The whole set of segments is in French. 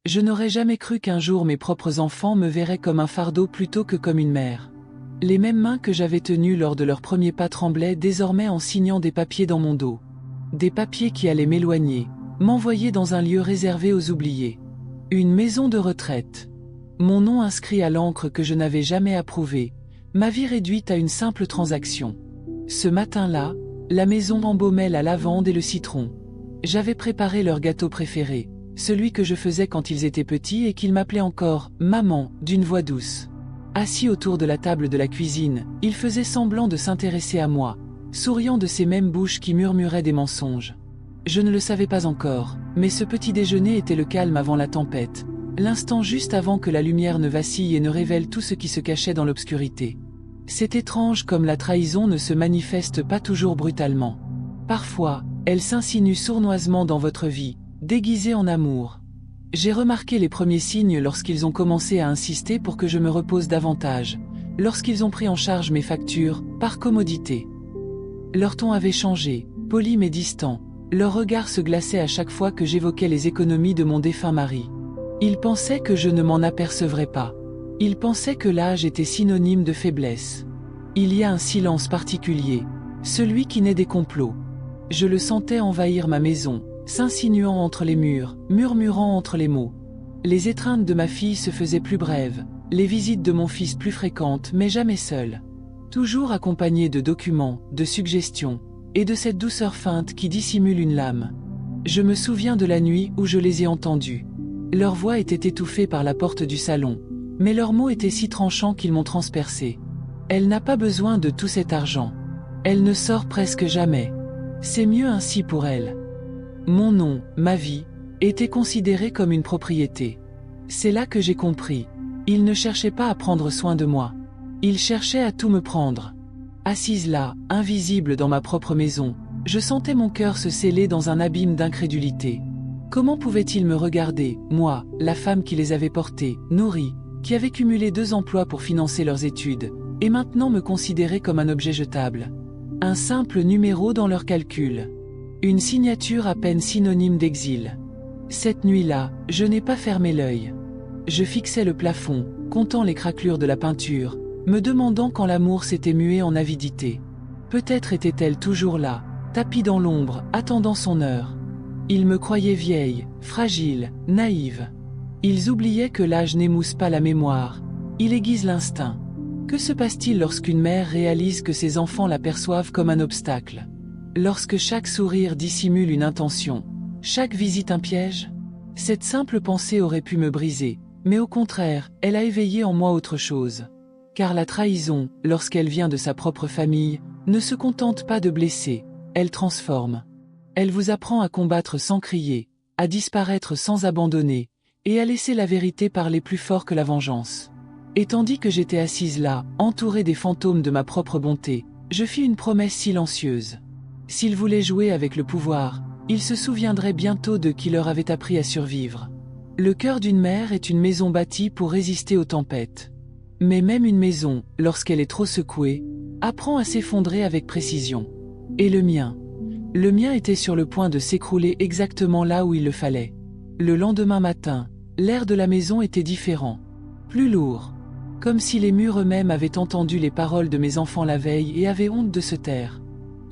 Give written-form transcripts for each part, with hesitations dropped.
Je n'aurais jamais cru qu'un jour mes propres enfants me verraient comme un fardeau plutôt que comme une mère. Les mêmes mains que j'avais tenues lors de leur premier pas tremblaient désormais en signant des papiers dans mon dos. Des papiers qui allaient m'éloigner, m'envoyer dans un lieu réservé aux oubliés. Une maison de retraite. Mon nom inscrit à l'encre que je n'avais jamais approuvé, ma vie réduite à une simple transaction. Ce matin-là, la maison embaumait la lavande et le citron. J'avais préparé leur gâteau préféré, celui que je faisais quand ils étaient petits et qu'ils m'appelaient encore « maman » d'une voix douce. Assis autour de la table de la cuisine, ils faisaient semblant de s'intéresser à moi, souriant de ces mêmes bouches qui murmuraient des mensonges. Je ne le savais pas encore, mais ce petit déjeuner était le calme avant la tempête, l'instant juste avant que la lumière ne vacille et ne révèle tout ce qui se cachait dans l'obscurité. C'est étrange comme la trahison ne se manifeste pas toujours brutalement. Parfois, elle s'insinue sournoisement dans votre vie, déguisée en amour. J'ai remarqué les premiers signes lorsqu'ils ont commencé à insister pour que je me repose davantage, lorsqu'ils ont pris en charge mes factures, par commodité. Leur ton avait changé, poli mais distant, leur regard se glaçait à chaque fois que j'évoquais les économies de mon défunt mari. Ils pensaient que je ne m'en apercevrais pas. Ils pensaient que l'âge était synonyme de faiblesse. Il y a un silence particulier, celui qui naît des complots. Je le sentais envahir ma maison, s'insinuant entre les murs, murmurant entre les mots. Les étreintes de ma fille se faisaient plus brèves, les visites de mon fils plus fréquentes mais jamais seules. Toujours accompagnées de documents, de suggestions, et de cette douceur feinte qui dissimule une lame. Je me souviens de la nuit où je les ai entendus. Leur voix était étouffée par la porte du salon, mais leurs mots étaient si tranchants qu'ils m'ont transpercé. Elle n'a pas besoin de tout cet argent. Elle ne sort presque jamais. C'est mieux ainsi pour elle. Mon nom, ma vie, était considéré comme une propriété. C'est là que j'ai compris. Ils ne cherchaient pas à prendre soin de moi. Ils cherchaient à tout me prendre. Assise là, invisible dans ma propre maison, je sentais mon cœur se sceller dans un abîme d'incrédulité. Comment pouvaient-ils me regarder, moi, la femme qui les avait portés, nourris, qui avait cumulé 2 emplois pour financer leurs études, et maintenant me considérer comme un objet jetable? Un simple numéro dans leurs calculs. Une signature à peine synonyme d'exil. Cette nuit-là, je n'ai pas fermé l'œil. Je fixais le plafond, comptant les craquelures de la peinture, me demandant quand l'amour s'était mué en avidité. Peut-être était-elle toujours là, tapie dans l'ombre, attendant son heure. Ils me croyaient vieille, fragile, naïve. Ils oubliaient que l'âge n'émousse pas la mémoire, il aiguise l'instinct. Que se passe-t-il lorsqu'une mère réalise que ses enfants la perçoivent comme un obstacle? Lorsque chaque sourire dissimule une intention, chaque visite un piège? Cette simple pensée aurait pu me briser, mais au contraire, elle a éveillé en moi autre chose. Car la trahison, lorsqu'elle vient de sa propre famille, ne se contente pas de blesser, elle transforme. Elle vous apprend à combattre sans crier, à disparaître sans abandonner, et à laisser la vérité parler plus fort que la vengeance. Et tandis que j'étais assise là, entourée des fantômes de ma propre bonté, je fis une promesse silencieuse. S'ils voulaient jouer avec le pouvoir, ils se souviendraient bientôt de qui leur avait appris à survivre. Le cœur d'une mère est une maison bâtie pour résister aux tempêtes. Mais même une maison, lorsqu'elle est trop secouée, apprend à s'effondrer avec précision. Et le mien était sur le point de s'écrouler exactement là où il le fallait. Le lendemain matin, l'air de la maison était différent, plus lourd, comme si les murs eux-mêmes avaient entendu les paroles de mes enfants la veille et avaient honte de se taire.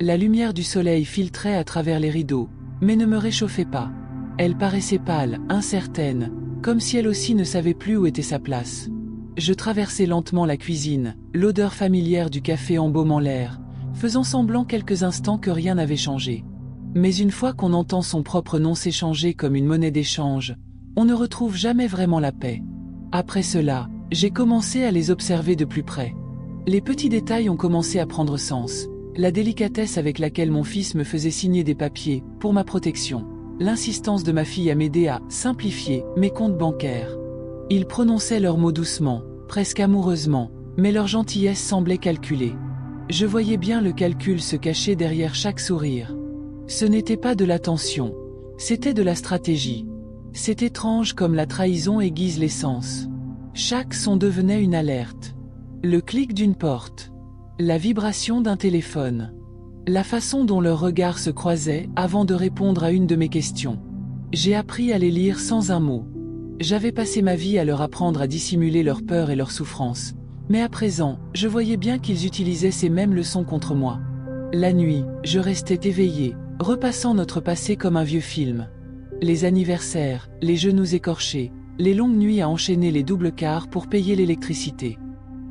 La lumière du soleil filtrait à travers les rideaux, mais ne me réchauffait pas. Elle paraissait pâle, incertaine, comme si elle aussi ne savait plus où était sa place. Je traversais lentement la cuisine, l'odeur familière du café embaumant l'air, faisant semblant quelques instants que rien n'avait changé. Mais une fois qu'on entend son propre nom s'échanger comme une monnaie d'échange, on ne retrouve jamais vraiment la paix. Après cela, j'ai commencé à les observer de plus près. Les petits détails ont commencé à prendre sens. La délicatesse avec laquelle mon fils me faisait signer des papiers, pour ma protection. L'insistance de ma fille à m'aider à simplifier mes comptes bancaires. Ils prononçaient leurs mots doucement, presque amoureusement, mais leur gentillesse semblait calculée. Je voyais bien le calcul se cacher derrière chaque sourire. Ce n'était pas de l'attention, c'était de la stratégie. C'est étrange comme la trahison aiguise les sens. Chaque son devenait une alerte. Le clic d'une porte, la vibration d'un téléphone, la façon dont leurs regards se croisaient avant de répondre à une de mes questions. J'ai appris à les lire sans un mot. J'avais passé ma vie à leur apprendre à dissimuler leur peur et leur souffrance. Mais à présent, je voyais bien qu'ils utilisaient ces mêmes leçons contre moi. La nuit, je restais éveillé, repassant notre passé comme un vieux film. Les anniversaires, les genoux écorchés, les longues nuits à enchaîner les doubles quarts pour payer l'électricité.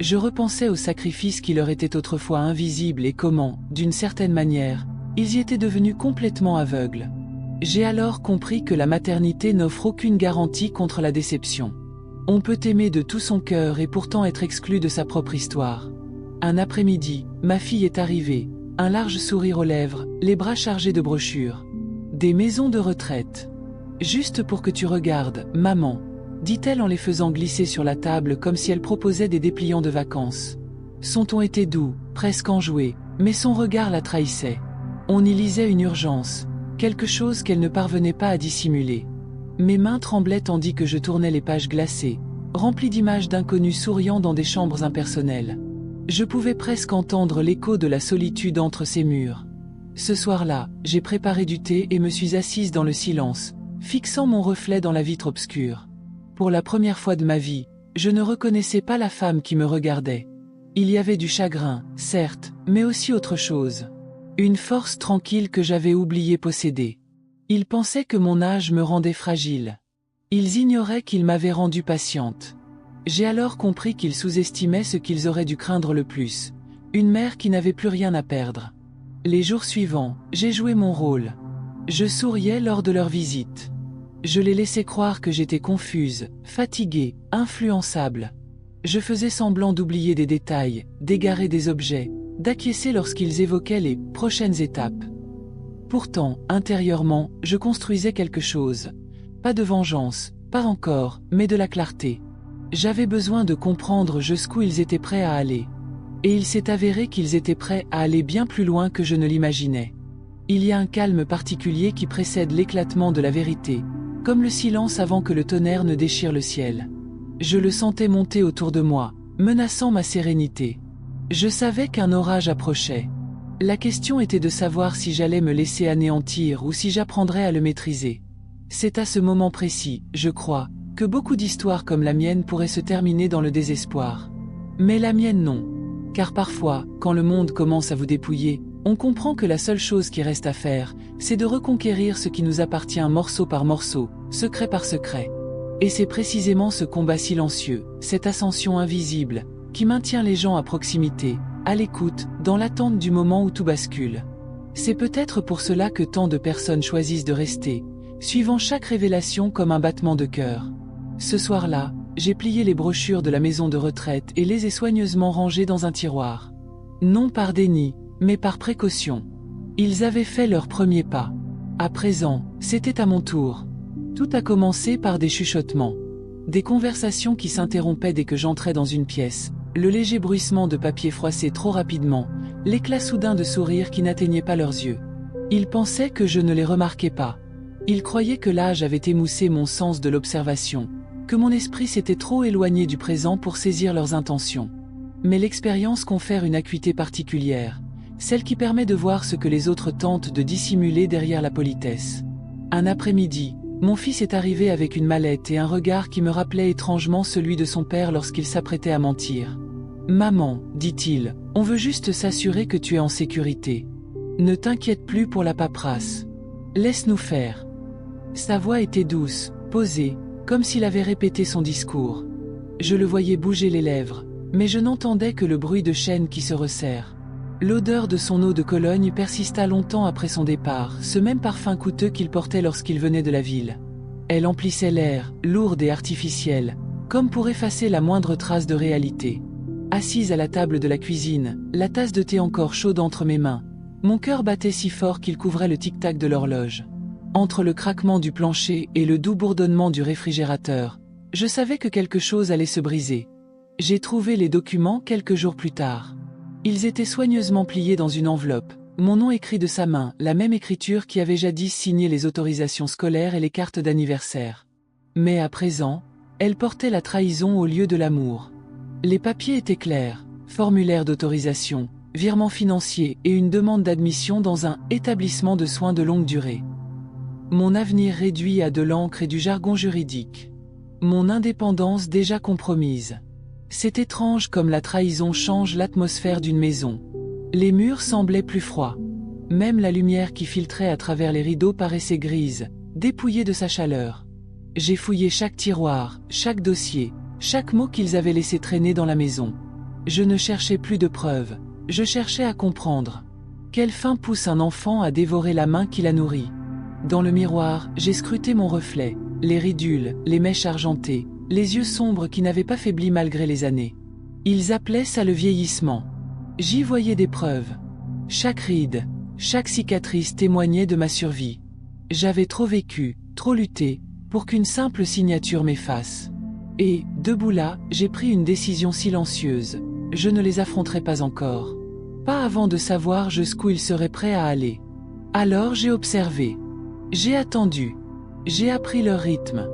Je repensais aux sacrifices qui leur étaient autrefois invisibles et comment, d'une certaine manière, ils y étaient devenus complètement aveugles. J'ai alors compris que la maternité n'offre aucune garantie contre la déception. On peut aimer de tout son cœur et pourtant être exclu de sa propre histoire. Un après-midi, ma fille est arrivée, un large sourire aux lèvres, les bras chargés de brochures. Des maisons de retraite. Juste pour que tu regardes, maman, dit-elle en les faisant glisser sur la table comme si elle proposait des dépliants de vacances. Son ton était doux, presque enjoué, mais son regard la trahissait. On y lisait une urgence, quelque chose qu'elle ne parvenait pas à dissimuler. Mes mains tremblaient tandis que je tournais les pages glacées, remplies d'images d'inconnus souriant dans des chambres impersonnelles. Je pouvais presque entendre l'écho de la solitude entre ces murs. Ce soir-là, j'ai préparé du thé et me suis assise dans le silence, fixant mon reflet dans la vitre obscure. Pour la première fois de ma vie, je ne reconnaissais pas la femme qui me regardait. Il y avait du chagrin, certes, mais aussi autre chose. Une force tranquille que j'avais oublié posséder. Ils pensaient que mon âge me rendait fragile. Ils ignoraient qu'il m'avait rendue patiente. J'ai alors compris qu'ils sous-estimaient ce qu'ils auraient dû craindre le plus, une mère qui n'avait plus rien à perdre. Les jours suivants, j'ai joué mon rôle. Je souriais lors de leur visite. Je les laissais croire que j'étais confuse, fatiguée, influençable. Je faisais semblant d'oublier des détails, d'égarer des objets, d'acquiescer lorsqu'ils évoquaient les prochaines étapes. Pourtant, intérieurement, je construisais quelque chose. Pas de vengeance, pas encore, mais de la clarté. J'avais besoin de comprendre jusqu'où ils étaient prêts à aller. Et il s'est avéré qu'ils étaient prêts à aller bien plus loin que je ne l'imaginais. Il y a un calme particulier qui précède l'éclatement de la vérité, comme le silence avant que le tonnerre ne déchire le ciel. Je le sentais monter autour de moi, menaçant ma sérénité. Je savais qu'un orage approchait. La question était de savoir si j'allais me laisser anéantir ou si j'apprendrais à le maîtriser. C'est à ce moment précis, je crois, que beaucoup d'histoires comme la mienne pourraient se terminer dans le désespoir. Mais la mienne non. Car parfois, quand le monde commence à vous dépouiller, on comprend que la seule chose qui reste à faire, c'est de reconquérir ce qui nous appartient morceau par morceau, secret par secret. Et c'est précisément ce combat silencieux, cette ascension invisible, qui maintient les gens à proximité, à l'écoute, dans l'attente du moment où tout bascule. C'est peut-être pour cela que tant de personnes choisissent de rester, suivant chaque révélation comme un battement de cœur. Ce soir-là, j'ai plié les brochures de la maison de retraite et les ai soigneusement rangées dans un tiroir. Non par déni, mais par précaution. Ils avaient fait leur premier pas. À présent, c'était à mon tour. Tout a commencé par des chuchotements. Des conversations qui s'interrompaient dès que j'entrais dans une pièce, le léger bruissement de papier froissé trop rapidement, l'éclat soudain de sourires qui n'atteignaient pas leurs yeux. Ils pensaient que je ne les remarquais pas. Ils croyaient que l'âge avait émoussé mon sens de l'observation, que mon esprit s'était trop éloigné du présent pour saisir leurs intentions. Mais l'expérience confère une acuité particulière, celle qui permet de voir ce que les autres tentent de dissimuler derrière la politesse. Un après-midi, mon fils est arrivé avec une mallette et un regard qui me rappelait étrangement celui de son père lorsqu'il s'apprêtait à mentir. « Maman, dit-il, on veut juste s'assurer que tu es en sécurité. Ne t'inquiète plus pour la paperasse. Laisse-nous faire. » Sa voix était douce, posée, comme s'il avait répété son discours. Je le voyais bouger les lèvres, mais je n'entendais que le bruit de chaînes qui se resserrent. L'odeur de son eau de Cologne persista longtemps après son départ, ce même parfum coûteux qu'il portait lorsqu'il venait de la ville. Elle emplissait l'air, lourde et artificielle, comme pour effacer la moindre trace de réalité. Assise à la table de la cuisine, la tasse de thé encore chaude entre mes mains, mon cœur battait si fort qu'il couvrait le tic-tac de l'horloge. Entre le craquement du plancher et le doux bourdonnement du réfrigérateur, je savais que quelque chose allait se briser. J'ai trouvé les documents quelques jours plus tard. Ils étaient soigneusement pliés dans une enveloppe, mon nom écrit de sa main, la même écriture qui avait jadis signé les autorisations scolaires et les cartes d'anniversaire. Mais à présent, elle portait la trahison au lieu de l'amour. Les papiers étaient clairs, formulaire d'autorisation, virement financier et une demande d'admission dans un établissement de soins de longue durée. Mon avenir réduit à de l'encre et du jargon juridique. Mon indépendance déjà compromise. C'est étrange comme la trahison change l'atmosphère d'une maison. Les murs semblaient plus froids. Même la lumière qui filtrait à travers les rideaux paraissait grise, dépouillée de sa chaleur. J'ai fouillé chaque tiroir, chaque dossier, chaque mot qu'ils avaient laissé traîner dans la maison. Je ne cherchais plus de preuves, je cherchais à comprendre. Quelle faim pousse un enfant à dévorer la main qui la nourrit? Dans le miroir, j'ai scruté mon reflet, les ridules, les mèches argentées, les yeux sombres qui n'avaient pas faibli malgré les années. Ils appelaient ça le vieillissement. J'y voyais des preuves. Chaque ride, chaque cicatrice témoignait de ma survie. J'avais trop vécu, trop lutté, pour qu'une simple signature m'efface. Et, debout là, j'ai pris une décision silencieuse. Je ne les affronterai pas encore. Pas avant de savoir jusqu'où ils seraient prêts à aller. Alors j'ai observé. J'ai attendu. J'ai appris leur rythme.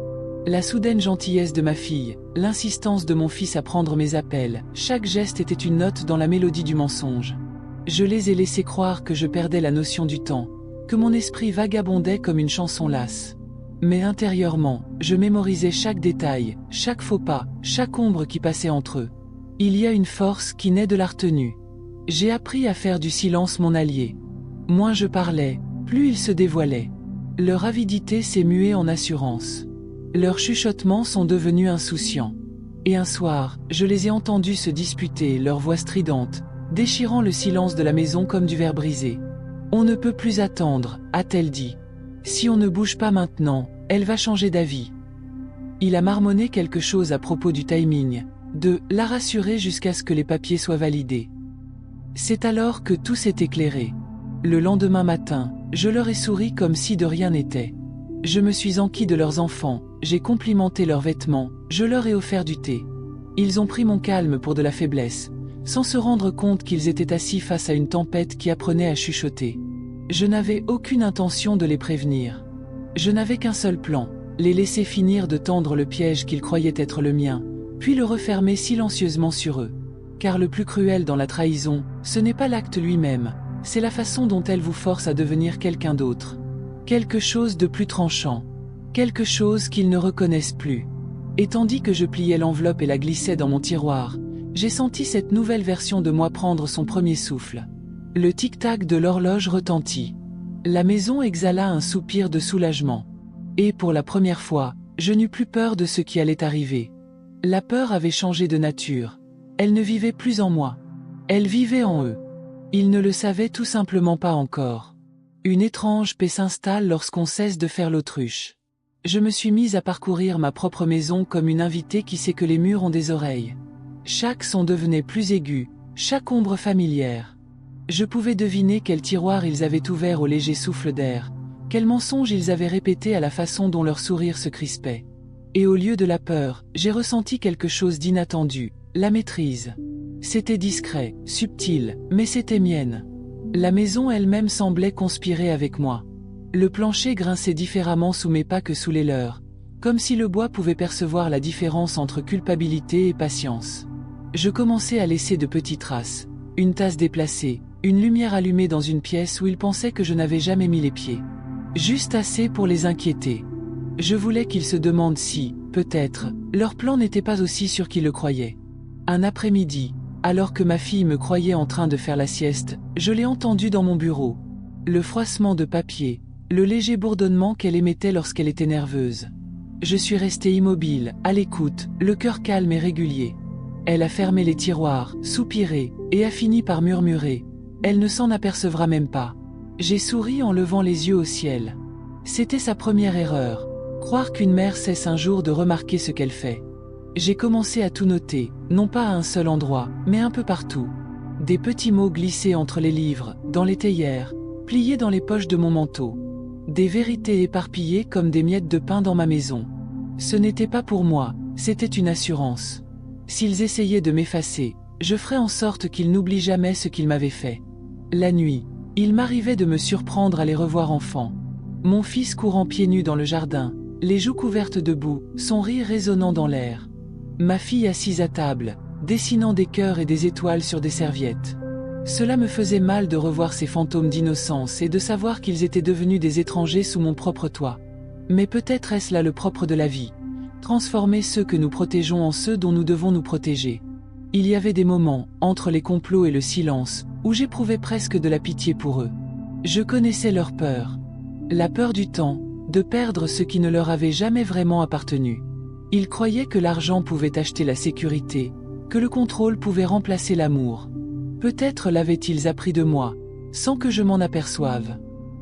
La soudaine gentillesse de ma fille, l'insistance de mon fils à prendre mes appels, chaque geste était une note dans la mélodie du mensonge. Je les ai laissés croire que je perdais la notion du temps, que mon esprit vagabondait comme une chanson lasse. Mais intérieurement, je mémorisais chaque détail, chaque faux pas, chaque ombre qui passait entre eux. Il y a une force qui naît de la retenue. J'ai appris à faire du silence mon allié. Moins je parlais, plus ils se dévoilaient. Leur avidité s'est muée en assurance. Leurs chuchotements sont devenus insouciants. Et un soir, je les ai entendus se disputer, leur voix stridente, déchirant le silence de la maison comme du verre brisé. « On ne peut plus attendre », a-t-elle dit. « Si on ne bouge pas maintenant, elle va changer d'avis. » Il a marmonné quelque chose à propos du timing, de la rassurer jusqu'à ce que les papiers soient validés. C'est alors que tout s'est éclairé. Le lendemain matin, je leur ai souri comme si de rien n'était. Je me suis enquis de leurs enfants, j'ai complimenté leurs vêtements, je leur ai offert du thé. Ils ont pris mon calme pour de la faiblesse, sans se rendre compte qu'ils étaient assis face à une tempête qui apprenait à chuchoter. Je n'avais aucune intention de les prévenir. Je n'avais qu'un seul plan, les laisser finir de tendre le piège qu'ils croyaient être le mien, puis le refermer silencieusement sur eux. Car le plus cruel dans la trahison, ce n'est pas l'acte lui-même, c'est la façon dont elle vous force à devenir quelqu'un d'autre. Quelque chose de plus tranchant. Quelque chose qu'ils ne reconnaissent plus. Et tandis que je pliais l'enveloppe et la glissais dans mon tiroir, j'ai senti cette nouvelle version de moi prendre son premier souffle. Le tic-tac de l'horloge retentit. La maison exhala un soupir de soulagement. Et pour la première fois, je n'eus plus peur de ce qui allait arriver. La peur avait changé de nature. Elle ne vivait plus en moi. Elle vivait en eux. Ils ne le savaient tout simplement pas encore. Une étrange paix s'installe lorsqu'on cesse de faire l'autruche. Je me suis mise à parcourir ma propre maison comme une invitée qui sait que les murs ont des oreilles. Chaque son devenait plus aigu, chaque ombre familière. Je pouvais deviner quel tiroir ils avaient ouvert au léger souffle d'air, quels mensonges ils avaient répétés à la façon dont leur sourire se crispait. Et au lieu de la peur, j'ai ressenti quelque chose d'inattendu, la maîtrise. C'était discret, subtil, mais c'était mienne. La maison elle-même semblait conspirer avec moi. Le plancher grinçait différemment sous mes pas que sous les leurs, comme si le bois pouvait percevoir la différence entre culpabilité et patience. Je commençais à laisser de petites traces, une tasse déplacée, une lumière allumée dans une pièce où ils pensaient que je n'avais jamais mis les pieds. Juste assez pour les inquiéter. Je voulais qu'ils se demandent si, peut-être, leur plan n'était pas aussi sûr qu'ils le croyaient. Un après-midi, alors que ma fille me croyait en train de faire la sieste, je l'ai entendue dans mon bureau. Le froissement de papier, le léger bourdonnement qu'elle émettait lorsqu'elle était nerveuse. Je suis resté immobile, à l'écoute, le cœur calme et régulier. Elle a fermé les tiroirs, soupiré, et a fini par murmurer. Elle ne s'en apercevra même pas. J'ai souri en levant les yeux au ciel. C'était sa première erreur, croire qu'une mère cesse un jour de remarquer ce qu'elle fait. J'ai commencé à tout noter, non pas à un seul endroit, mais un peu partout. Des petits mots glissés entre les livres, dans les théières, pliés dans les poches de mon manteau. Des vérités éparpillées comme des miettes de pain dans ma maison. Ce n'était pas pour moi, c'était une assurance. S'ils essayaient de m'effacer, je ferais en sorte qu'ils n'oublient jamais ce qu'ils m'avaient fait. La nuit, il m'arrivait de me surprendre à les revoir enfants. Mon fils courant pieds nus dans le jardin, les joues couvertes de boue, son rire résonnant dans l'air. Ma fille assise à table, dessinant des cœurs et des étoiles sur des serviettes. Cela me faisait mal de revoir ces fantômes d'innocence et de savoir qu'ils étaient devenus des étrangers sous mon propre toit. Mais peut-être est-ce là le propre de la vie, transformer ceux que nous protégeons en ceux dont nous devons nous protéger. Il y avait des moments, entre les complots et le silence, où j'éprouvais presque de la pitié pour eux. Je connaissais leur peur. La peur du temps, de perdre ce qui ne leur avait jamais vraiment appartenu. Ils croyaient que l'argent pouvait acheter la sécurité, que le contrôle pouvait remplacer l'amour. Peut-être l'avaient-ils appris de moi, sans que je m'en aperçoive.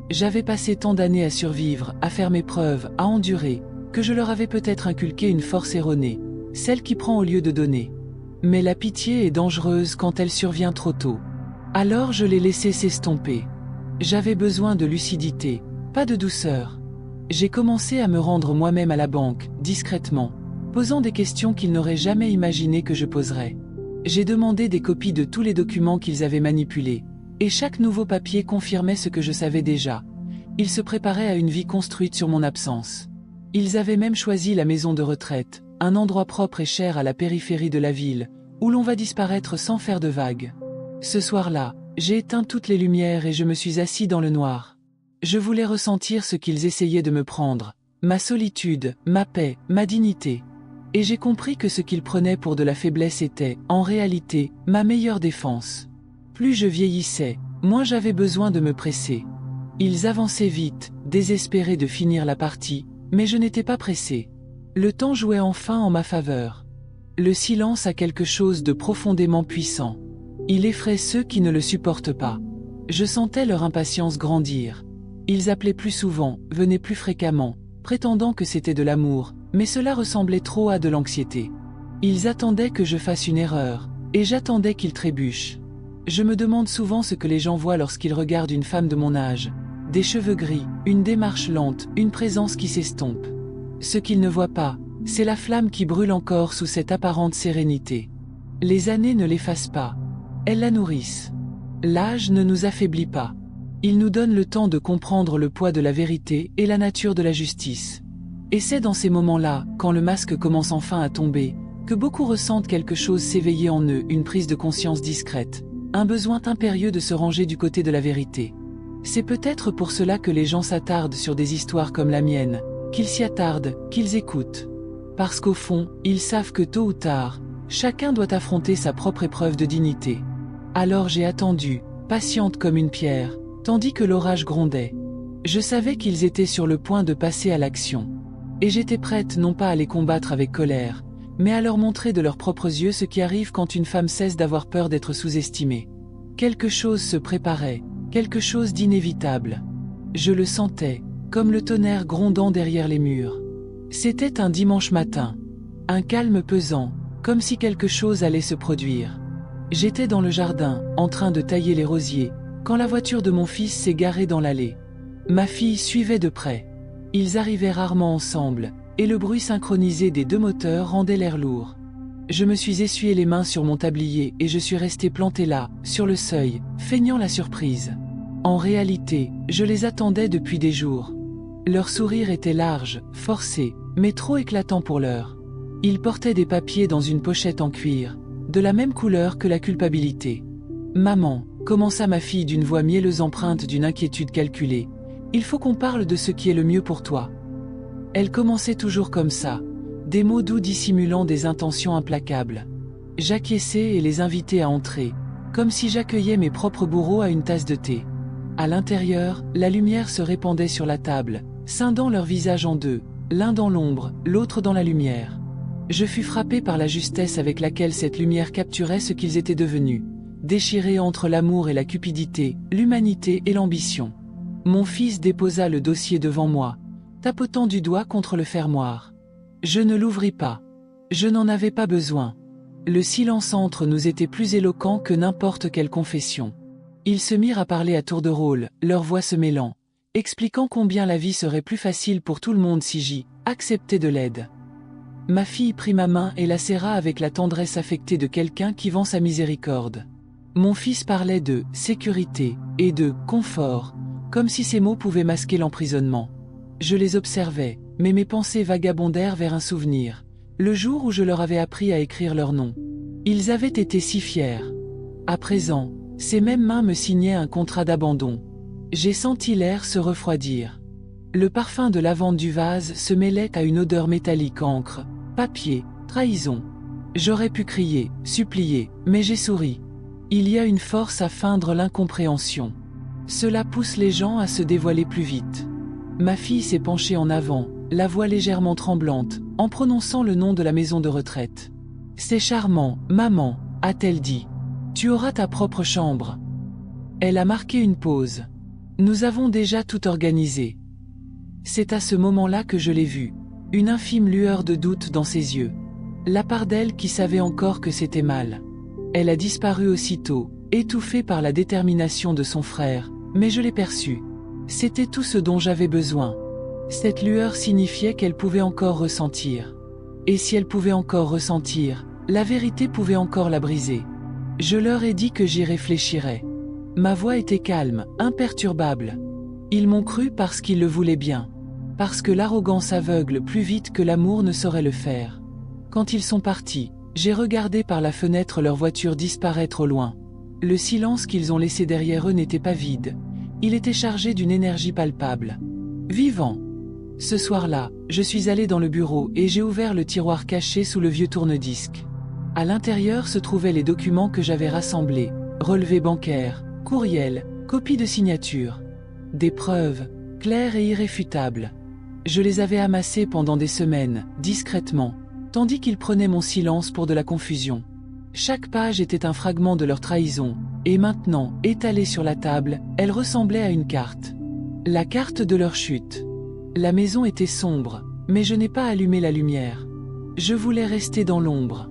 J'avais passé tant d'années à survivre, à faire mes preuves, à endurer, que je leur avais peut-être inculqué une force erronée, celle qui prend au lieu de donner. Mais la pitié est dangereuse quand elle survient trop tôt. Alors je l'ai laissé s'estomper. J'avais besoin de lucidité, pas de douceur. J'ai commencé à me rendre moi-même à la banque, discrètement, posant des questions qu'ils n'auraient jamais imaginé que je poserais. J'ai demandé des copies de tous les documents qu'ils avaient manipulés, et chaque nouveau papier confirmait ce que je savais déjà. Ils se préparaient à une vie construite sur mon absence. Ils avaient même choisi la maison de retraite, un endroit propre et cher à la périphérie de la ville, où l'on va disparaître sans faire de vagues. Ce soir-là, j'ai éteint toutes les lumières et je me suis assis dans le noir. Je voulais ressentir ce qu'ils essayaient de me prendre, ma solitude, ma paix, ma dignité. Et j'ai compris que ce qu'ils prenaient pour de la faiblesse était, en réalité, ma meilleure défense. Plus je vieillissais, moins j'avais besoin de me presser. Ils avançaient vite, désespérés de finir la partie, mais je n'étais pas pressé. Le temps jouait enfin en ma faveur. Le silence a quelque chose de profondément puissant. Il effraie ceux qui ne le supportent pas. Je sentais leur impatience grandir. Ils appelaient plus souvent, venaient plus fréquemment, prétendant que c'était de l'amour, mais cela ressemblait trop à de l'anxiété. Ils attendaient que je fasse une erreur, et j'attendais qu'ils trébuchent. Je me demande souvent ce que les gens voient lorsqu'ils regardent une femme de mon âge. Des cheveux gris, une démarche lente, une présence qui s'estompe. Ce qu'ils ne voient pas, c'est la flamme qui brûle encore sous cette apparente sérénité. Les années ne l'effacent pas. Elles la nourrissent. L'âge ne nous affaiblit pas. Il nous donne le temps de comprendre le poids de la vérité et la nature de la justice. Et c'est dans ces moments-là, quand le masque commence enfin à tomber, que beaucoup ressentent quelque chose s'éveiller en eux, une prise de conscience discrète, un besoin impérieux de se ranger du côté de la vérité. C'est peut-être pour cela que les gens s'attardent sur des histoires comme la mienne, qu'ils s'y attardent, qu'ils écoutent. Parce qu'au fond, ils savent que tôt ou tard, chacun doit affronter sa propre épreuve de dignité. Alors j'ai attendu, patiente comme une pierre, tandis que l'orage grondait. Je savais qu'ils étaient sur le point de passer à l'action. Et j'étais prête non pas à les combattre avec colère, mais à leur montrer de leurs propres yeux ce qui arrive quand une femme cesse d'avoir peur d'être sous-estimée. Quelque chose se préparait, quelque chose d'inévitable. Je le sentais, comme le tonnerre grondant derrière les murs. C'était un dimanche matin. Un calme pesant, comme si quelque chose allait se produire. J'étais dans le jardin, en train de tailler les rosiers, quand la voiture de mon fils s'est garée dans l'allée. Ma fille suivait de près. Ils arrivaient rarement ensemble, et le bruit synchronisé des deux moteurs rendait l'air lourd. Je me suis essuyé les mains sur mon tablier et je suis resté planté là, sur le seuil, feignant la surprise. En réalité, je les attendais depuis des jours. Leur sourire était large, forcé, mais trop éclatant pour l'heure. Ils portaient des papiers dans une pochette en cuir, de la même couleur que la culpabilité. « Maman », commença ma fille d'une voix mielleuse empreinte d'une inquiétude calculée, « il faut qu'on parle de ce qui est le mieux pour toi. » Elle commençait toujours comme ça, des mots doux dissimulant des intentions implacables. J'acquiesçais et les invitais à entrer, comme si j'accueillais mes propres bourreaux à une tasse de thé. À l'intérieur, la lumière se répandait sur la table, scindant leurs visages en deux, l'un dans l'ombre, l'autre dans la lumière. Je fus frappé par la justesse avec laquelle cette lumière capturait ce qu'ils étaient devenus, déchirés entre l'amour et la cupidité, l'humanité et l'ambition. Mon fils déposa le dossier devant moi, tapotant du doigt contre le fermoir. Je ne l'ouvris pas. Je n'en avais pas besoin. Le silence entre nous était plus éloquent que n'importe quelle confession. Ils se mirent à parler à tour de rôle, leurs voix se mêlant, expliquant combien la vie serait plus facile pour tout le monde si j'y acceptais de l'aide. Ma fille prit ma main et la serra avec la tendresse affectée de quelqu'un qui vend sa miséricorde. Mon fils parlait de sécurité et de confort, comme si ces mots pouvaient masquer l'emprisonnement. Je les observais, mais mes pensées vagabondèrent vers un souvenir, le jour où je leur avais appris à écrire leur nom. Ils avaient été si fiers. À présent, ces mêmes mains me signaient un contrat d'abandon. J'ai senti l'air se refroidir. Le parfum de lavande du vase se mêlait à une odeur métallique encre, papier, trahison. J'aurais pu crier, supplier, mais j'ai souri. Il y a une force à feindre l'incompréhension. Cela pousse les gens à se dévoiler plus vite. Ma fille s'est penchée en avant, la voix légèrement tremblante, en prononçant le nom de la maison de retraite. « C'est charmant, maman », a-t-elle dit. « Tu auras ta propre chambre. » Elle a marqué une pause. Nous avons déjà tout organisé. C'est à ce moment-là que je l'ai vue, une infime lueur de doute dans ses yeux. La part d'elle qui savait encore que c'était mal. Elle a disparu aussitôt, étouffée par la détermination de son frère, mais je l'ai perçue. C'était tout ce dont j'avais besoin. Cette lueur signifiait qu'elle pouvait encore ressentir. Et si elle pouvait encore ressentir, la vérité pouvait encore la briser. Je leur ai dit que j'y réfléchirais. Ma voix était calme, imperturbable. Ils m'ont cru parce qu'ils le voulaient bien. Parce que l'arrogance aveugle plus vite que l'amour ne saurait le faire. Quand ils sont partis, j'ai regardé par la fenêtre leur voiture disparaître au loin. Le silence qu'ils ont laissé derrière eux n'était pas vide. Il était chargé d'une énergie palpable. Vivant. Ce soir-là, je suis allé dans le bureau et j'ai ouvert le tiroir caché sous le vieux tourne-disque. À l'intérieur se trouvaient les documents que j'avais rassemblés. Relevés bancaires, courriels, copies de signature. Des preuves, claires et irréfutables. Je les avais amassés pendant des semaines, discrètement, tandis qu'ils prenaient mon silence pour de la confusion. Chaque page était un fragment de leur trahison, et maintenant, étalée sur la table, elle ressemblait à une carte. La carte de leur chute. La maison était sombre, mais je n'ai pas allumé la lumière. Je voulais rester dans l'ombre.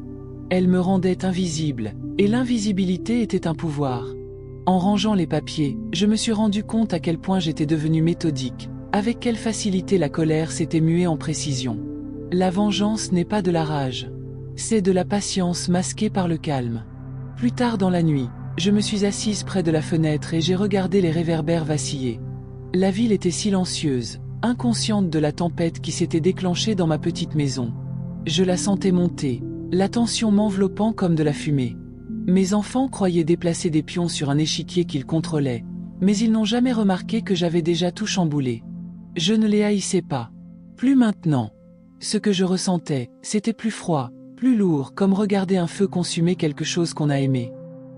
Elle me rendait invisible, et l'invisibilité était un pouvoir. En rangeant les papiers, je me suis rendu compte à quel point j'étais devenu méthodique, avec quelle facilité la colère s'était muée en précision. La vengeance n'est pas de la rage. C'est de la patience masquée par le calme. Plus tard dans la nuit, je me suis assise près de la fenêtre et j'ai regardé les réverbères vaciller. La ville était silencieuse, inconsciente de la tempête qui s'était déclenchée dans ma petite maison. Je la sentais monter, la tension m'enveloppant comme de la fumée. Mes enfants croyaient déplacer des pions sur un échiquier qu'ils contrôlaient, mais ils n'ont jamais remarqué que j'avais déjà tout chamboulé. Je ne les haïssais pas. Plus maintenant. Ce que je ressentais, c'était plus froid, plus lourd, comme regarder un feu consumer quelque chose qu'on a aimé.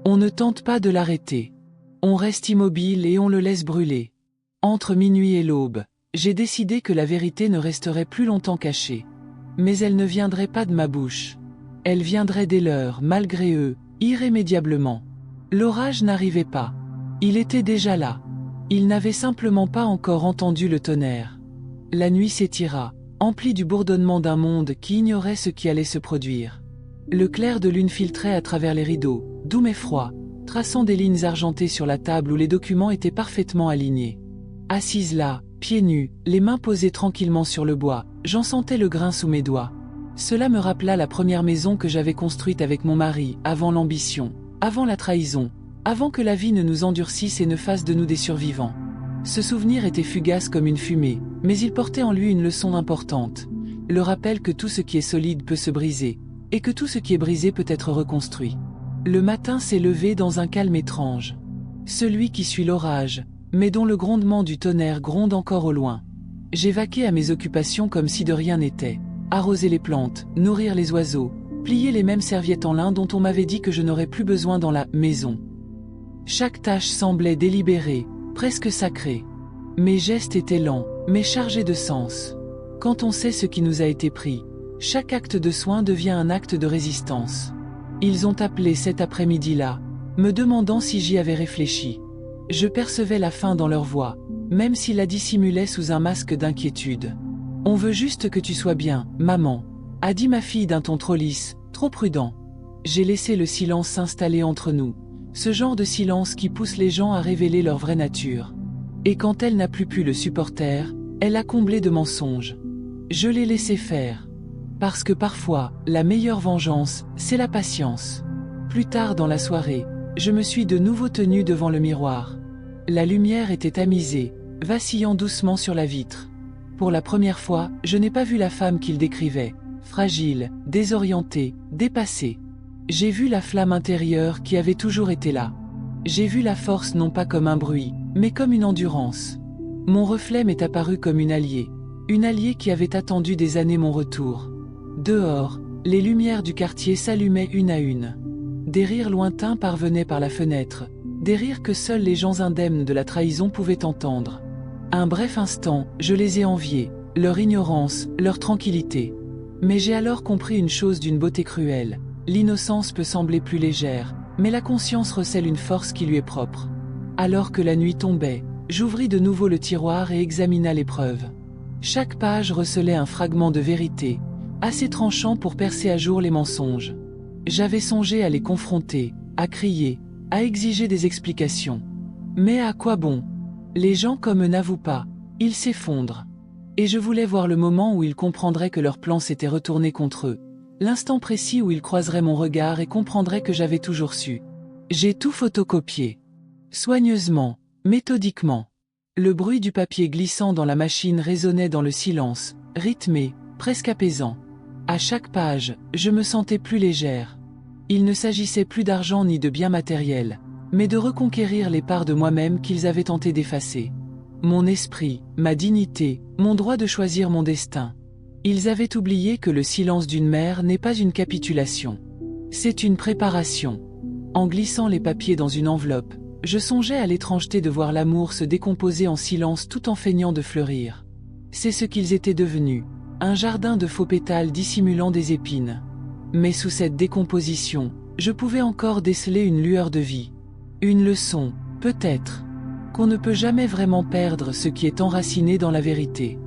On ne tente pas de l'arrêter. On reste immobile et on le laisse brûler. Entre minuit et l'aube, j'ai décidé que la vérité ne resterait plus longtemps cachée. Mais elle ne viendrait pas de ma bouche. Elle viendrait des leurs, malgré eux, irrémédiablement. L'orage n'arrivait pas. Il était déjà là. Ils n'avaient simplement pas encore entendu le tonnerre. La nuit s'étira, emplie du bourdonnement d'un monde qui ignorait ce qui allait se produire. Le clair de lune filtrait à travers les rideaux, doux mais froid, traçant des lignes argentées sur la table où les documents étaient parfaitement alignés. Assise là, pieds nus, les mains posées tranquillement sur le bois, j'en sentais le grain sous mes doigts. Cela me rappela la première maison que j'avais construite avec mon mari, avant l'ambition, avant la trahison, avant que la vie ne nous endurcisse et ne fasse de nous des survivants. Ce souvenir était fugace comme une fumée, mais il portait en lui une leçon importante, le rappel que tout ce qui est solide peut se briser, et que tout ce qui est brisé peut être reconstruit. Le matin s'est levé dans un calme étrange. Celui qui suit l'orage, mais dont le grondement du tonnerre gronde encore au loin. J'ai vaqué à mes occupations comme si de rien n'était. Arroser les plantes, nourrir les oiseaux, plier les mêmes serviettes en lin dont on m'avait dit que je n'aurais plus besoin dans la maison. Chaque tâche semblait délibérée, presque sacrée. Mes gestes étaient lents, mais chargés de sens. Quand on sait ce qui nous a été pris, chaque acte de soin devient un acte de résistance. Ils ont appelé cet après-midi-là, me demandant si j'y avais réfléchi. Je percevais la faim dans leur voix, même s'ils la dissimulaient sous un masque d'inquiétude. « On veut juste que tu sois bien, maman », a dit ma fille d'un ton trop lisse, trop prudent. J'ai laissé le silence s'installer entre nous, ce genre de silence qui pousse les gens à révéler leur vraie nature. Et quand elle n'a plus pu le supporter, elle a comblé de mensonges. Je l'ai laissé faire. Parce que parfois, la meilleure vengeance, c'est la patience. Plus tard dans la soirée, je me suis de nouveau tenue devant le miroir. La lumière était tamisée, vacillant doucement sur la vitre. Pour la première fois, je n'ai pas vu la femme qu'il décrivait, fragile, désorientée, dépassée. J'ai vu la flamme intérieure qui avait toujours été là. J'ai vu la force non pas comme un bruit, mais comme une endurance. Mon reflet m'est apparu comme une alliée qui avait attendu des années mon retour. Dehors, les lumières du quartier s'allumaient une à une. Des rires lointains parvenaient par la fenêtre, des rires que seuls les gens indemnes de la trahison pouvaient entendre. Un bref instant, je les ai enviés, leur ignorance, leur tranquillité. Mais j'ai alors compris une chose d'une beauté cruelle. L'innocence peut sembler plus légère, mais la conscience recèle une force qui lui est propre. Alors que la nuit tombait, j'ouvris de nouveau le tiroir et examina l'épreuve. Chaque page recelait un fragment de vérité, assez tranchant pour percer à jour les mensonges. J'avais songé à les confronter, à crier, à exiger des explications. Mais à quoi bon? Les gens comme eux n'avouent pas, ils s'effondrent. Et je voulais voir le moment où ils comprendraient que leur plan s'était retourné contre eux. L'instant précis où ils croiseraient mon regard et comprendraient que j'avais toujours su. J'ai tout photocopié. Soigneusement, méthodiquement. Le bruit du papier glissant dans la machine résonnait dans le silence, rythmé, presque apaisant. À chaque page, je me sentais plus légère. Il ne s'agissait plus d'argent ni de biens matériels, mais de reconquérir les parts de moi-même qu'ils avaient tenté d'effacer. Mon esprit, ma dignité, mon droit de choisir mon destin. Ils avaient oublié que le silence d'une mère n'est pas une capitulation. C'est une préparation. En glissant les papiers dans une enveloppe, je songeais à l'étrangeté de voir l'amour se décomposer en silence tout en feignant de fleurir. C'est ce qu'ils étaient devenus, un jardin de faux pétales dissimulant des épines. Mais sous cette décomposition, je pouvais encore déceler une lueur de vie. Une leçon, peut-être. Qu'on ne peut jamais vraiment perdre ce qui est enraciné dans la vérité.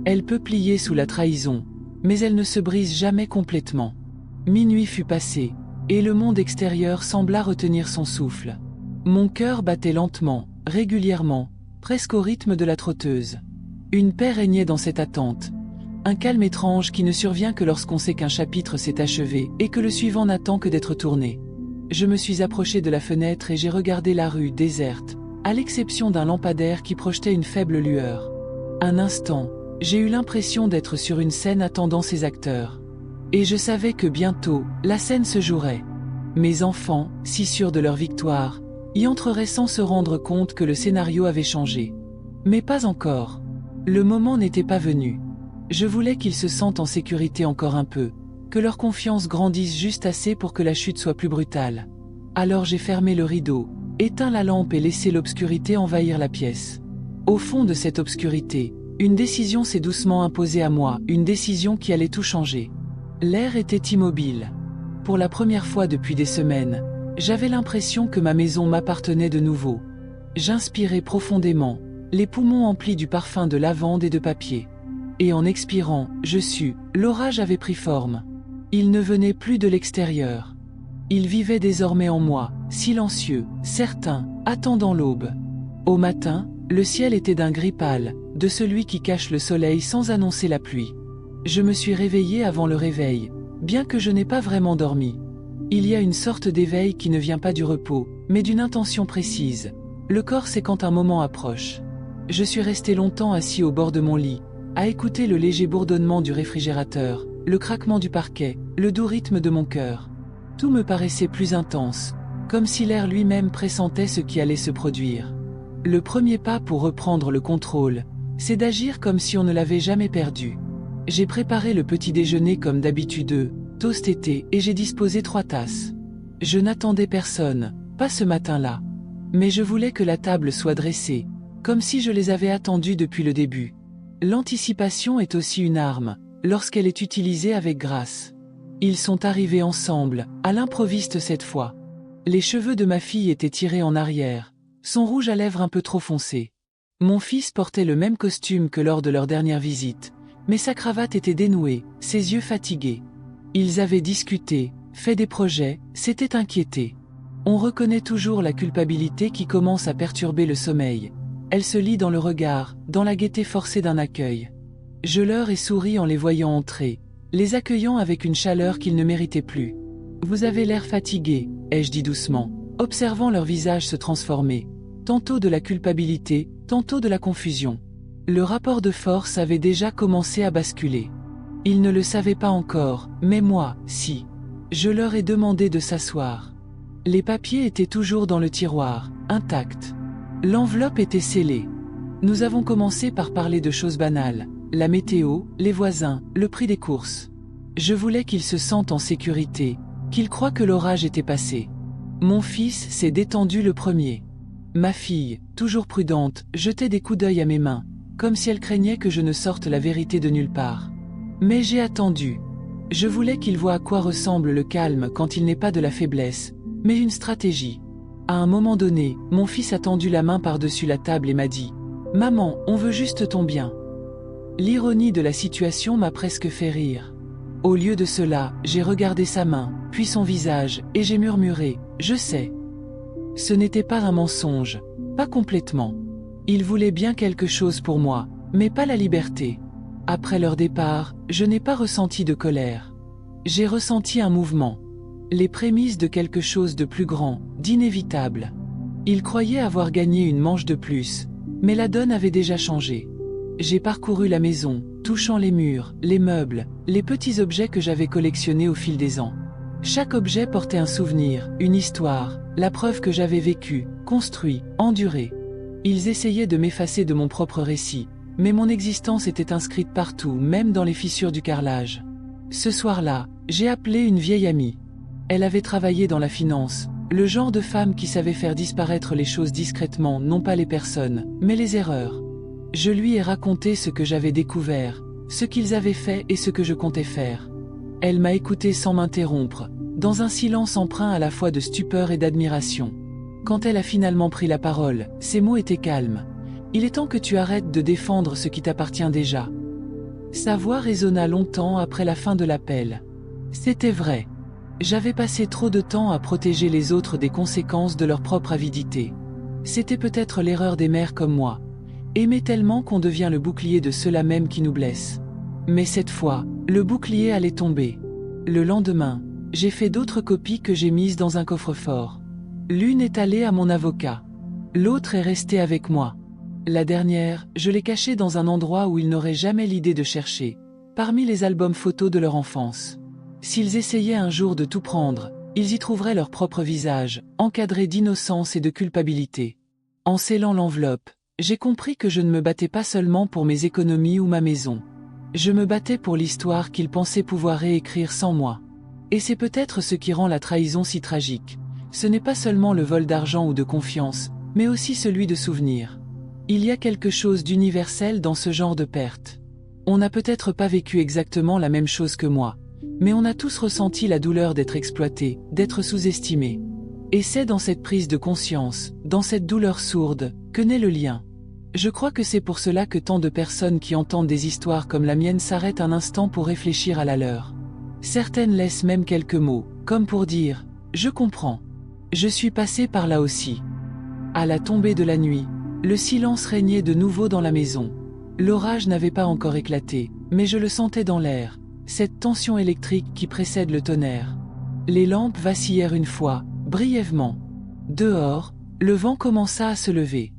Elle peut plier sous la trahison, mais elle ne se brise jamais complètement. Minuit fut passé, et le monde extérieur sembla retenir son souffle. Mon cœur battait lentement, régulièrement, presque au rythme de la trotteuse. Une paix régnait dans cette attente. Un calme étrange qui ne survient que lorsqu'on sait qu'un chapitre s'est achevé et que le suivant n'attend que d'être tourné. Je me suis approché de la fenêtre et j'ai regardé la rue déserte, à l'exception d'un lampadaire qui projetait une faible lueur. Un instant, j'ai eu l'impression d'être sur une scène attendant ses acteurs. Et je savais que bientôt, la scène se jouerait. Mes enfants, si sûrs de leur victoire, y entreraient sans se rendre compte que le scénario avait changé. Mais pas encore. Le moment n'était pas venu. Je voulais qu'ils se sentent en sécurité encore un peu, que leur confiance grandisse juste assez pour que la chute soit plus brutale. Alors j'ai fermé le rideau, éteint la lampe et laissé l'obscurité envahir la pièce. Au fond de cette obscurité, une décision s'est doucement imposée à moi, une décision qui allait tout changer. L'air était immobile. Pour la première fois depuis des semaines, j'avais l'impression que ma maison m'appartenait de nouveau. J'inspirais profondément, les poumons emplis du parfum de lavande et de papier. Et en expirant, je sus, l'orage avait pris forme. Il ne venait plus de l'extérieur. Il vivait désormais en moi, silencieux, certain, attendant l'aube. Au matin, le ciel était d'un gris pâle, de celui qui cache le soleil sans annoncer la pluie. Je me suis réveillé avant le réveil, bien que je n'ai pas vraiment dormi. Il y a une sorte d'éveil qui ne vient pas du repos, mais d'une intention précise. Le corps sait quand un moment approche. Je suis resté longtemps assis au bord de mon lit, à écouter le léger bourdonnement du réfrigérateur, le craquement du parquet, le doux rythme de mon cœur. Tout me paraissait plus intense, comme si l'air lui-même pressentait ce qui allait se produire. Le premier pas pour reprendre le contrôle, c'est d'agir comme si on ne l'avait jamais perdu. J'ai préparé le petit déjeuner comme d'habitude, toast et thé, et j'ai disposé 3 tasses. Je n'attendais personne, pas ce matin-là. Mais je voulais que la table soit dressée, comme si je les avais attendus depuis le début. L'anticipation est aussi une arme, lorsqu'elle est utilisée avec grâce. Ils sont arrivés ensemble, à l'improviste cette fois. Les cheveux de ma fille étaient tirés en arrière, son rouge à lèvres un peu trop foncé. Mon fils portait le même costume que lors de leur dernière visite, mais sa cravate était dénouée, ses yeux fatigués. Ils avaient discuté, fait des projets, s'étaient inquiétés. On reconnaît toujours la culpabilité qui commence à perturber le sommeil. Elle se lit dans le regard, dans la gaieté forcée d'un accueil. Je leur ai souri en les voyant entrer, les accueillant avec une chaleur qu'ils ne méritaient plus. « Vous avez l'air fatigué », ai-je dit doucement, observant leur visage se transformer, tantôt de la culpabilité, tantôt de la confusion. Le rapport de force avait déjà commencé à basculer. Ils ne le savaient pas encore, mais moi, si. Je leur ai demandé de s'asseoir. Les papiers étaient toujours dans le tiroir, intacts. L'enveloppe était scellée. Nous avons commencé par parler de choses banales, la météo, les voisins, le prix des courses. Je voulais qu'il se sente en sécurité, qu'il croie que l'orage était passé. Mon fils s'est détendu le premier. Ma fille, toujours prudente, jetait des coups d'œil à mes mains, comme si elle craignait que je ne sorte la vérité de nulle part. Mais j'ai attendu. Je voulais qu'il voie à quoi ressemble le calme quand il n'est pas de la faiblesse, mais une stratégie. À un moment donné, mon fils a tendu la main par-dessus la table et m'a dit « Maman, on veut juste ton bien ». L'ironie de la situation m'a presque fait rire. Au lieu de cela, j'ai regardé sa main, puis son visage, et j'ai murmuré « Je sais ». Ce n'était pas un mensonge, pas complètement. Il voulait bien quelque chose pour moi, mais pas la liberté. Après leur départ, je n'ai pas ressenti de colère. J'ai ressenti un mouvement. Les prémices de quelque chose de plus grand, d'inévitable. Il croyait avoir gagné une manche de plus, mais la donne avait déjà changé. J'ai parcouru la maison, touchant les murs, les meubles, les petits objets que j'avais collectionnés au fil des ans. Chaque objet portait un souvenir, une histoire, la preuve que j'avais vécu, construit, enduré. Ils essayaient de m'effacer de mon propre récit, mais mon existence était inscrite partout, même dans les fissures du carrelage. Ce soir-là, j'ai appelé une vieille amie. Elle avait travaillé dans la finance, le genre de femme qui savait faire disparaître les choses discrètement, non pas les personnes, mais les erreurs. Je lui ai raconté ce que j'avais découvert, ce qu'ils avaient fait et ce que je comptais faire. Elle m'a écouté sans m'interrompre, dans un silence empreint à la fois de stupeur et d'admiration. Quand elle a finalement pris la parole, ses mots étaient calmes. « Il est temps que tu arrêtes de défendre ce qui t'appartient déjà. » Sa voix résonna longtemps après la fin de l'appel. C'était vrai. J'avais passé trop de temps à protéger les autres des conséquences de leur propre avidité. C'était peut-être l'erreur des mères comme moi. Aimer tellement qu'on devient le bouclier de ceux-là même qui nous blessent. Mais cette fois, le bouclier allait tomber. Le lendemain, j'ai fait d'autres copies que j'ai mises dans un coffre-fort. L'une est allée à mon avocat. L'autre est restée avec moi. La dernière, je l'ai cachée dans un endroit où ils n'auraient jamais l'idée de chercher, parmi les albums photos de leur enfance. S'ils essayaient un jour de tout prendre, ils y trouveraient leur propre visage, encadré d'innocence et de culpabilité. En scellant l'enveloppe, j'ai compris que je ne me battais pas seulement pour mes économies ou ma maison. Je me battais pour l'histoire qu'ils pensaient pouvoir réécrire sans moi. Et c'est peut-être ce qui rend la trahison si tragique. Ce n'est pas seulement le vol d'argent ou de confiance, mais aussi celui de souvenirs. Il y a quelque chose d'universel dans ce genre de perte. On n'a peut-être pas vécu exactement la même chose que moi, mais on a tous ressenti la douleur d'être exploité, d'être sous-estimé. Et c'est dans cette prise de conscience, dans cette douleur sourde, que naît le lien. Je crois que c'est pour cela que tant de personnes qui entendent des histoires comme la mienne s'arrêtent un instant pour réfléchir à la leur. Certaines laissent même quelques mots, comme pour dire « Je comprends. Je suis passé par là aussi ». À la tombée de la nuit, le silence régnait de nouveau dans la maison. L'orage n'avait pas encore éclaté, mais je le sentais dans l'air, cette tension électrique qui précède le tonnerre. Les lampes vacillèrent une fois, brièvement. Dehors, le vent commença à se lever.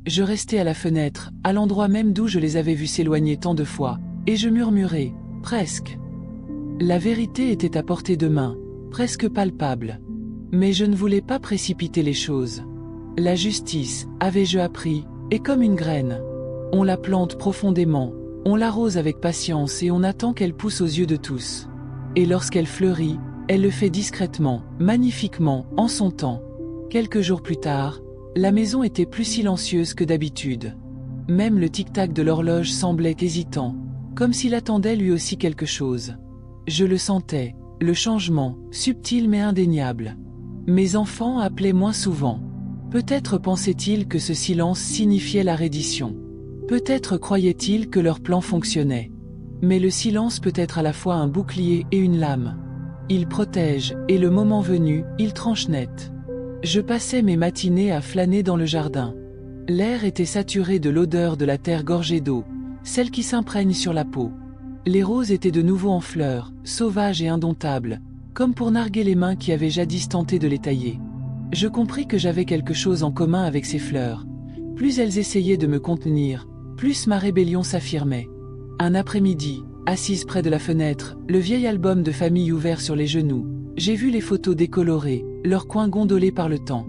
Je restais à la fenêtre, à l'endroit même d'où je les avais vus s'éloigner tant de fois, et je murmurais, presque. La vérité était à portée de main, presque palpable. Mais je ne voulais pas précipiter les choses. La justice, avais-je appris, est comme une graine. On la plante profondément, on l'arrose avec patience et on attend qu'elle pousse aux yeux de tous. Et lorsqu'elle fleurit, elle le fait discrètement, magnifiquement, en son temps. Quelques jours plus tard, la maison était plus silencieuse que d'habitude. Même le tic-tac de l'horloge semblait hésitant, comme s'il attendait lui aussi quelque chose. Je le sentais, le changement, subtil mais indéniable. Mes enfants appelaient moins souvent. Peut-être pensaient-ils que ce silence signifiait la reddition. Peut-être croyaient-ils que leur plan fonctionnait. Mais le silence peut être à la fois un bouclier et une lame. Il protège, et le moment venu, il tranche net. Je passais mes matinées à flâner dans le jardin. L'air était saturé de l'odeur de la terre gorgée d'eau, celle qui s'imprègne sur la peau. Les roses étaient de nouveau en fleurs, sauvages et indomptables, comme pour narguer les mains qui avaient jadis tenté de les tailler. Je compris que j'avais quelque chose en commun avec ces fleurs. Plus elles essayaient de me contenir, plus ma rébellion s'affirmait. Un après-midi, assise près de la fenêtre, le vieil album de famille ouvert sur les genoux, j'ai vu les photos décolorées, leurs coins gondolés par le temps.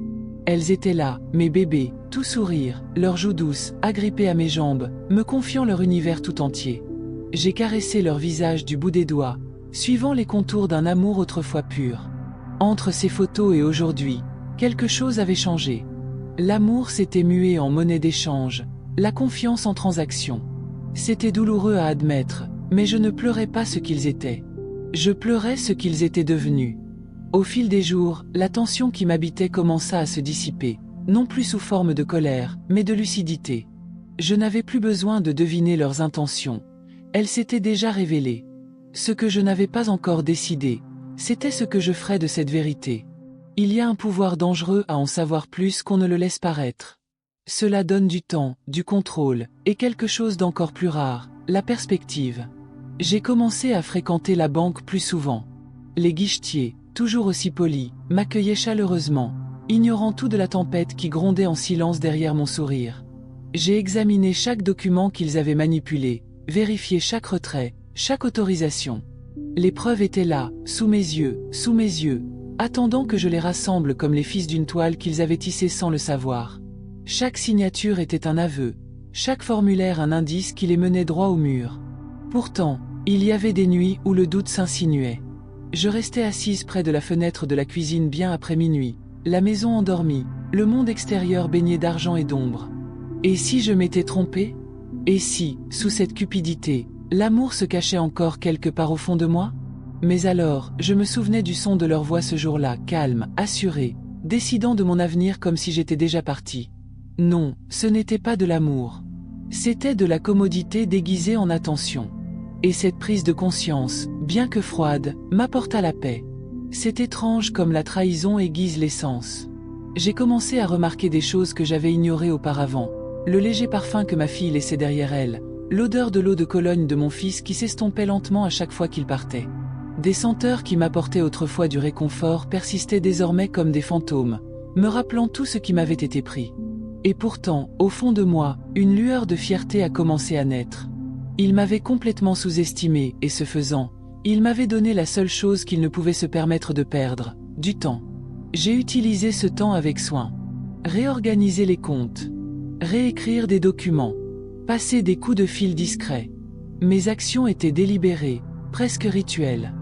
Elles étaient là, mes bébés, tout sourire, leurs joues douces, agrippées à mes jambes, me confiant leur univers tout entier. J'ai caressé leur visage du bout des doigts, suivant les contours d'un amour autrefois pur. Entre ces photos et aujourd'hui, quelque chose avait changé. L'amour s'était mué en monnaie d'échange, la confiance en transaction. C'était douloureux à admettre, mais je ne pleurais pas ce qu'ils étaient. Je pleurais ce qu'ils étaient devenus. Au fil des jours, la tension qui m'habitait commença à se dissiper, non plus sous forme de colère, mais de lucidité. Je n'avais plus besoin de deviner leurs intentions. Elles s'étaient déjà révélées. Ce que je n'avais pas encore décidé, c'était ce que je ferais de cette vérité. Il y a un pouvoir dangereux à en savoir plus qu'on ne le laisse paraître. Cela donne du temps, du contrôle, et quelque chose d'encore plus rare, la perspective. J'ai commencé à fréquenter la banque plus souvent. Les guichetiers, toujours aussi polis, m'accueillaient chaleureusement, ignorant tout de la tempête qui grondait en silence derrière mon sourire. J'ai examiné chaque document qu'ils avaient manipulé, vérifié chaque retrait, chaque autorisation. Les preuves étaient là, sous mes yeux, attendant que je les rassemble comme les fils d'une toile qu'ils avaient tissée sans le savoir. Chaque signature était un aveu, chaque formulaire un indice qui les menait droit au mur. Pourtant, il y avait des nuits où le doute s'insinuait. Je restais assise près de la fenêtre de la cuisine bien après minuit, la maison endormie, le monde extérieur baigné d'argent et d'ombre. Et si je m'étais trompée? Et si, sous cette cupidité, l'amour se cachait encore quelque part au fond de moi? Mais alors, je me souvenais du son de leur voix ce jour-là, calme, assuré, décidant de mon avenir comme si j'étais déjà partie. Non, ce n'était pas de l'amour. C'était de la commodité déguisée en attention. Et cette prise de conscience, bien que froide, m'apporta la paix. C'est étrange comme la trahison aiguise les sens. J'ai commencé à remarquer des choses que j'avais ignorées auparavant. Le léger parfum que ma fille laissait derrière elle, l'odeur de l'eau de Cologne de mon fils qui s'estompait lentement à chaque fois qu'il partait. Des senteurs qui m'apportaient autrefois du réconfort persistaient désormais comme des fantômes, me rappelant tout ce qui m'avait été pris. Et pourtant, au fond de moi, une lueur de fierté a commencé à naître. Il m'avait complètement sous-estimé, et ce faisant, il m'avait donné la seule chose qu'il ne pouvait se permettre de perdre, du temps. J'ai utilisé ce temps avec soin. Réorganiser les comptes. Réécrire des documents. Passer des coups de fil discrets. Mes actions étaient délibérées, presque rituelles.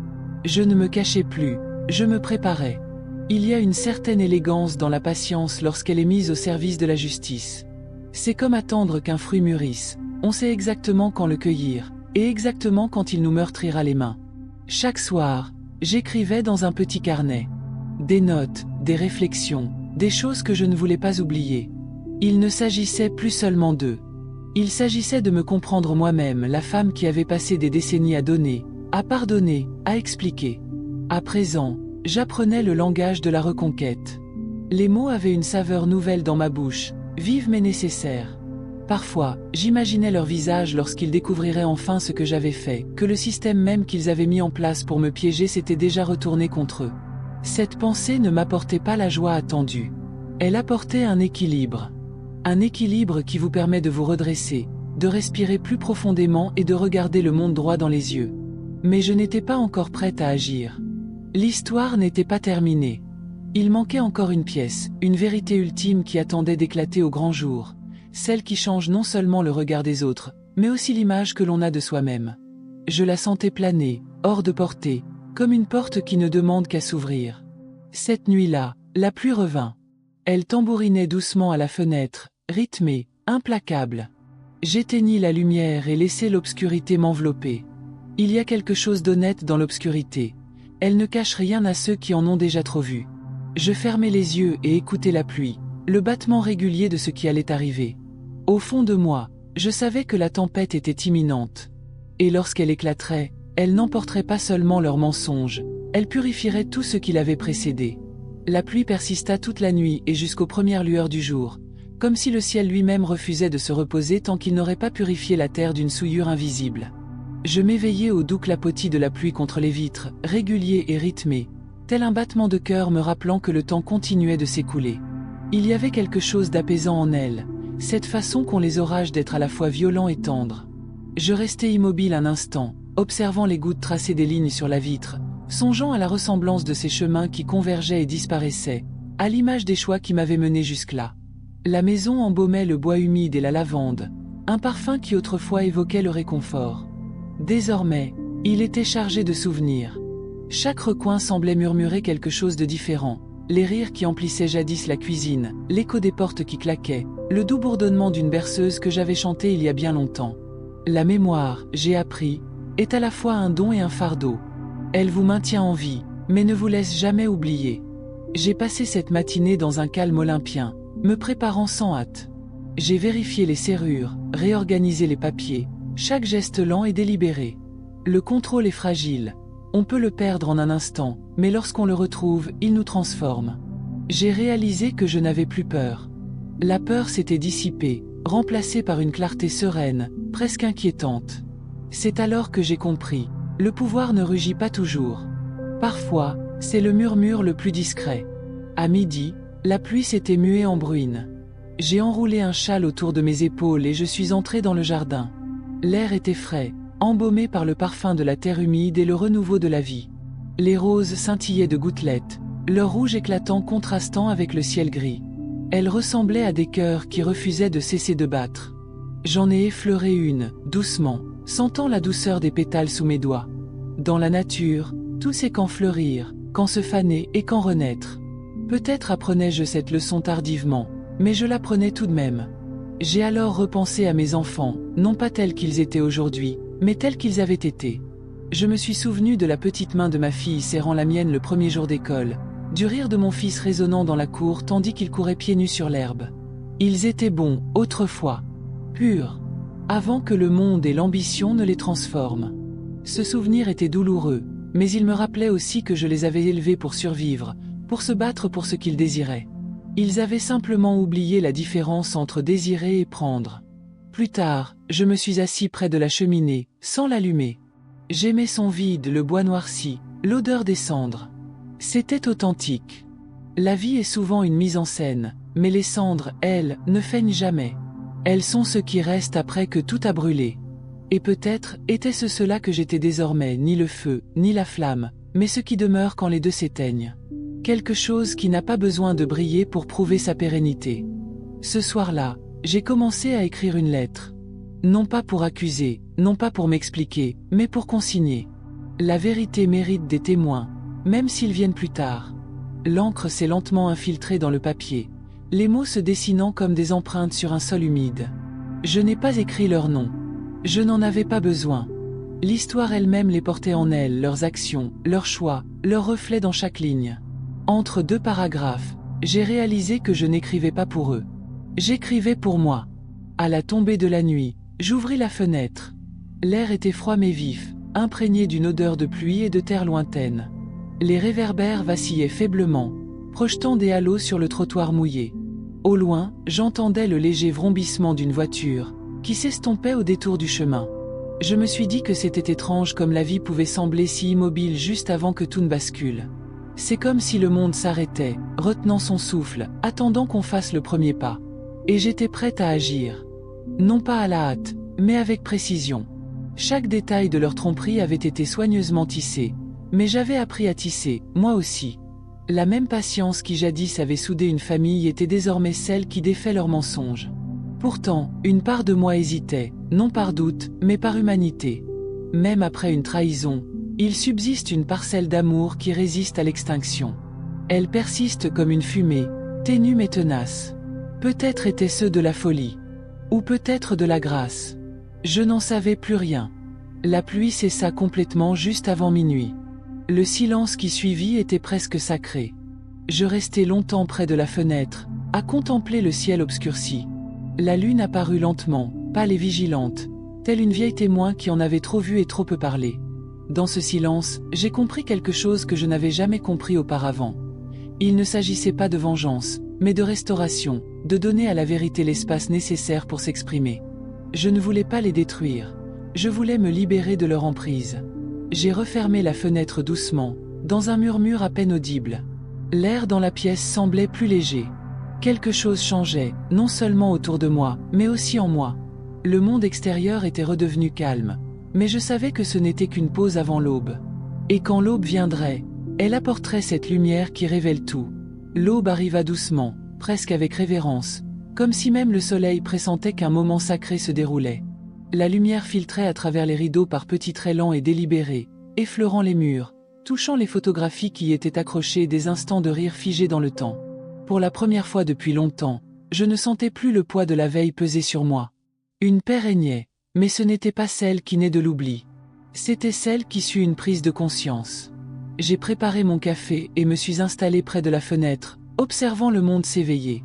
Je ne me cachais plus, je me préparais. Il y a une certaine élégance dans la patience lorsqu'elle est mise au service de la justice. C'est comme attendre qu'un fruit mûrisse. On sait exactement quand le cueillir, et exactement quand il nous meurtrira les mains. Chaque soir, j'écrivais dans un petit carnet. Des notes, des réflexions, des choses que je ne voulais pas oublier. Il ne s'agissait plus seulement d'eux. Il s'agissait de me comprendre moi-même, la femme qui avait passé des décennies à donner, à pardonner, à expliquer. À présent, j'apprenais le langage de la reconquête. Les mots avaient une saveur nouvelle dans ma bouche, vive mais nécessaire. Parfois, j'imaginais leur visage lorsqu'ils découvriraient enfin ce que j'avais fait, que le système même qu'ils avaient mis en place pour me piéger s'était déjà retourné contre eux. Cette pensée ne m'apportait pas la joie attendue. Elle apportait un équilibre. Un équilibre qui vous permet de vous redresser, de respirer plus profondément et de regarder le monde droit dans les yeux. Mais je n'étais pas encore prête à agir. L'histoire n'était pas terminée. Il manquait encore une pièce, une vérité ultime qui attendait d'éclater au grand jour. Celle qui change non seulement le regard des autres, mais aussi l'image que l'on a de soi-même. Je la sentais planer, hors de portée, comme une porte qui ne demande qu'à s'ouvrir. Cette nuit-là, la pluie revint. Elle tambourinait doucement à la fenêtre, rythmée, implacable. J'éteignis la lumière et laissai l'obscurité m'envelopper. Il y a quelque chose d'honnête dans l'obscurité. Elle ne cache rien à ceux qui en ont déjà trop vu. Je fermai les yeux et écoutai la pluie, le battement régulier de ce qui allait arriver. Au fond de moi, je savais que la tempête était imminente. Et lorsqu'elle éclaterait, elle n'emporterait pas seulement leurs mensonges, elle purifierait tout ce qui l'avait précédé. La pluie persista toute la nuit et jusqu'aux premières lueurs du jour, comme si le ciel lui-même refusait de se reposer tant qu'il n'aurait pas purifié la terre d'une souillure invisible. Je m'éveillai au doux clapotis de la pluie contre les vitres, régulier et rythmé, tel un battement de cœur me rappelant que le temps continuait de s'écouler. Il y avait quelque chose d'apaisant en elle, cette façon qu'ont les orages d'être à la fois violents et tendres. Je restai immobile un instant, observant les gouttes tracer des lignes sur la vitre, songeant à la ressemblance de ces chemins qui convergeaient et disparaissaient, à l'image des choix qui m'avaient mené jusque-là. La maison embaumait le bois humide et la lavande, un parfum qui autrefois évoquait le réconfort. Désormais, il était chargé de souvenirs. Chaque recoin semblait murmurer quelque chose de différent. Les rires qui emplissaient jadis la cuisine, l'écho des portes qui claquaient, le doux bourdonnement d'une berceuse que j'avais chantée il y a bien longtemps. La mémoire, j'ai appris, est à la fois un don et un fardeau. Elle vous maintient en vie, mais ne vous laisse jamais oublier. J'ai passé cette matinée dans un calme olympien, me préparant sans hâte. J'ai vérifié les serrures, réorganisé les papiers, chaque geste lent et délibéré. Le contrôle est fragile. On peut le perdre en un instant, mais lorsqu'on le retrouve, il nous transforme. J'ai réalisé que je n'avais plus peur. La peur s'était dissipée, remplacée par une clarté sereine, presque inquiétante. C'est alors que j'ai compris, le pouvoir ne rugit pas toujours. Parfois, c'est le murmure le plus discret. À midi, la pluie s'était muée en bruine. J'ai enroulé un châle autour de mes épaules et je suis entré dans le jardin. L'air était frais, embaumé par le parfum de la terre humide et le renouveau de la vie. Les roses scintillaient de gouttelettes, leur rouge éclatant contrastant avec le ciel gris. Elles ressemblaient à des cœurs qui refusaient de cesser de battre. J'en ai effleuré une, doucement, sentant la douceur des pétales sous mes doigts. Dans la nature, tout sait quand fleurir, quand se faner et quand renaître. Peut-être apprenais-je cette leçon tardivement, mais je l'apprenais tout de même. J'ai alors repensé à mes enfants, non pas tels qu'ils étaient aujourd'hui, mais tels qu'ils avaient été. Je me suis souvenu de la petite main de ma fille serrant la mienne le premier jour d'école, du rire de mon fils résonnant dans la cour tandis qu'il courait pieds nus sur l'herbe. Ils étaient bons, autrefois, purs, avant que le monde et l'ambition ne les transforment. Ce souvenir était douloureux, mais il me rappelait aussi que je les avais élevés pour survivre, pour se battre pour ce qu'ils désiraient. Ils avaient simplement oublié la différence entre désirer et prendre. Plus tard, je me suis assis près de la cheminée, sans l'allumer. J'aimais son vide, le bois noirci, l'odeur des cendres. C'était authentique. La vie est souvent une mise en scène, mais les cendres, elles, ne feignent jamais. Elles sont ce qui reste après que tout a brûlé. Et peut-être était-ce cela que j'étais désormais, ni le feu, ni la flamme, mais ce qui demeure quand les deux s'éteignent. Quelque chose qui n'a pas besoin de briller pour prouver sa pérennité. Ce soir-là, j'ai commencé à écrire une lettre. Non pas pour accuser, non pas pour m'expliquer, mais pour consigner. La vérité mérite des témoins, même s'ils viennent plus tard. L'encre s'est lentement infiltrée dans le papier, les mots se dessinant comme des empreintes sur un sol humide. Je n'ai pas écrit leurs noms. Je n'en avais pas besoin. L'histoire elle-même les portait en elle, leurs actions, leurs choix, leurs reflets dans chaque ligne. Entre deux paragraphes, j'ai réalisé que je n'écrivais pas pour eux. J'écrivais pour moi. À la tombée de la nuit, j'ouvris la fenêtre. L'air était froid mais vif, imprégné d'une odeur de pluie et de terre lointaine. Les réverbères vacillaient faiblement, projetant des halos sur le trottoir mouillé. Au loin, j'entendais le léger vrombissement d'une voiture, qui s'estompait au détour du chemin. Je me suis dit que c'était étrange comme la vie pouvait sembler si immobile juste avant que tout ne bascule. C'est comme si le monde s'arrêtait, retenant son souffle, attendant qu'on fasse le premier pas. Et j'étais prête à agir. Non pas à la hâte, mais avec précision. Chaque détail de leur tromperie avait été soigneusement tissé, mais j'avais appris à tisser, moi aussi. La même patience qui jadis avait soudé une famille était désormais celle qui défait leurs mensonges. Pourtant, une part de moi hésitait, non par doute, mais par humanité. Même après une trahison, il subsiste une parcelle d'amour qui résiste à l'extinction. Elle persiste comme une fumée, ténue mais tenace. Peut-être étaient ceux de la folie, ou peut-être de la grâce. Je n'en savais plus rien. La pluie cessa complètement juste avant minuit. Le silence qui suivit était presque sacré. Je restai longtemps près de la fenêtre, à contempler le ciel obscurci. La lune apparut lentement, pâle et vigilante, telle une vieille témoin qui en avait trop vu et trop peu parlé. Dans ce silence, j'ai compris quelque chose que je n'avais jamais compris auparavant. Il ne s'agissait pas de vengeance, mais de restauration, de donner à la vérité l'espace nécessaire pour s'exprimer. Je ne voulais pas les détruire. Je voulais me libérer de leur emprise. J'ai refermé la fenêtre doucement, dans un murmure à peine audible. L'air dans la pièce semblait plus léger. Quelque chose changeait, non seulement autour de moi, mais aussi en moi. Le monde extérieur était redevenu calme, mais je savais que ce n'était qu'une pause avant l'aube. Et quand l'aube viendrait, elle apporterait cette lumière qui révèle tout. L'aube arriva doucement, presque avec révérence, comme si même le soleil pressentait qu'un moment sacré se déroulait. La lumière filtrait à travers les rideaux par petits traits lents et délibérés, effleurant les murs, touchant les photographies qui y étaient accrochées, des instants de rire figés dans le temps. Pour la première fois depuis longtemps, je ne sentais plus le poids de la veille peser sur moi. Une paix régnait, mais ce n'était pas celle qui naît de l'oubli. C'était celle qui sut une prise de conscience. J'ai préparé mon café et me suis installé près de la fenêtre, observant le monde s'éveiller.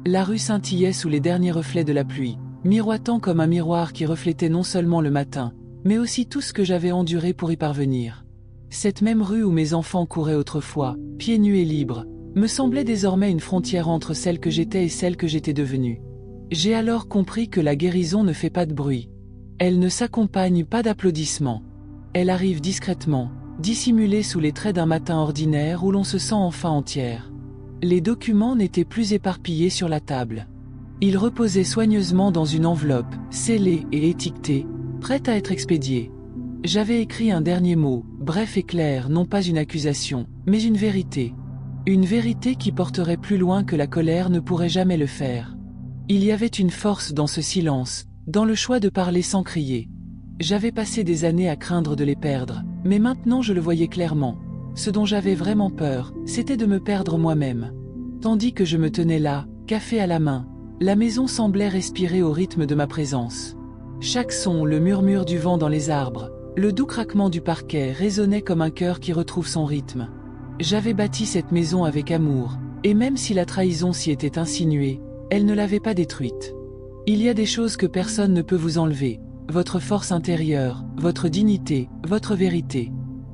La rue scintillait sous les derniers reflets de la pluie, miroitant comme un miroir qui reflétait non seulement le matin, mais aussi tout ce que j'avais enduré pour y parvenir. Cette même rue où mes enfants couraient autrefois, pieds nus et libres, me semblait désormais une frontière entre celle que j'étais et celle que j'étais devenue. J'ai alors compris que la guérison ne fait pas de bruit. Elle ne s'accompagne pas d'applaudissements. Elle arrive discrètement, dissimulée sous les traits d'un matin ordinaire où l'on se sent enfin entière. Les documents n'étaient plus éparpillés sur la table. Ils reposaient soigneusement dans une enveloppe, scellée et étiquetée, prête à être expédiée. J'avais écrit un dernier mot, bref et clair, non pas une accusation, mais une vérité. Une vérité qui porterait plus loin que la colère ne pourrait jamais le faire. Il y avait une force dans ce silence, dans le choix de parler sans crier. J'avais passé des années à craindre de les perdre, mais maintenant je le voyais clairement. Ce dont j'avais vraiment peur, c'était de me perdre moi-même. Tandis que je me tenais là, café à la main, la maison semblait respirer au rythme de ma présence. Chaque son, le murmure du vent dans les arbres, le doux craquement du parquet résonnait comme un cœur qui retrouve son rythme. J'avais bâti cette maison avec amour, et même si la trahison s'y était insinuée, elle ne l'avait pas détruite. Il y a des choses que personne ne peut vous enlever, votre force intérieure, votre dignité, votre vérité.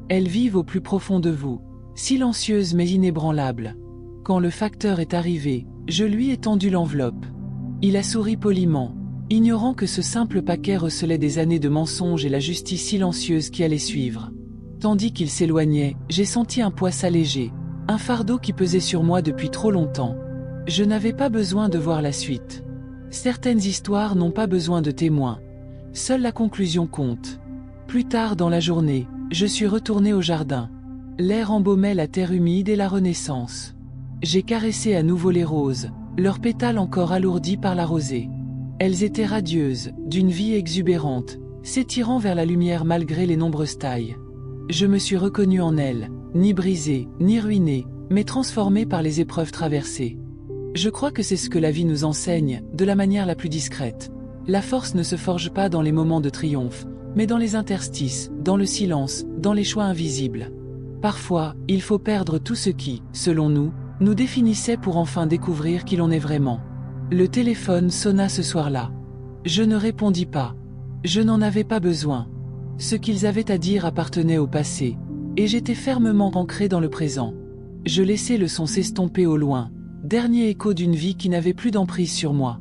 Elles vivent au plus profond de vous, silencieuses mais inébranlables. Quand le facteur est arrivé, je lui ai tendu l'enveloppe. Il a souri poliment, ignorant que ce simple paquet recelait des années de mensonges et la justice silencieuse qui allait suivre. Tandis qu'il s'éloignait, j'ai senti un poids s'alléger, un fardeau qui pesait sur moi depuis trop longtemps. Je n'avais pas besoin de voir la suite. Certaines histoires n'ont pas besoin de témoins. Seule la conclusion compte. Plus tard dans la journée, je suis retourné au jardin. L'air embaumait la terre humide et la renaissance. J'ai caressé à nouveau les roses, leurs pétales encore alourdis par la rosée. Elles étaient radieuses, d'une vie exubérante, s'étirant vers la lumière malgré les nombreuses tailles. Je me suis reconnu en elles, ni brisé, ni ruiné, mais transformé par les épreuves traversées. Je crois que c'est ce que la vie nous enseigne, de la manière la plus discrète. La force ne se forge pas dans les moments de triomphe, mais dans les interstices, dans le silence, dans les choix invisibles. Parfois, il faut perdre tout ce qui, selon nous, nous définissait pour enfin découvrir qui l'on est vraiment. Le téléphone sonna ce soir-là. Je ne répondis pas. Je n'en avais pas besoin. Ce qu'ils avaient à dire appartenait au passé, et j'étais fermement ancré dans le présent. Je laissais le son s'estomper au loin, dernier écho d'une vie qui n'avait plus d'emprise sur moi.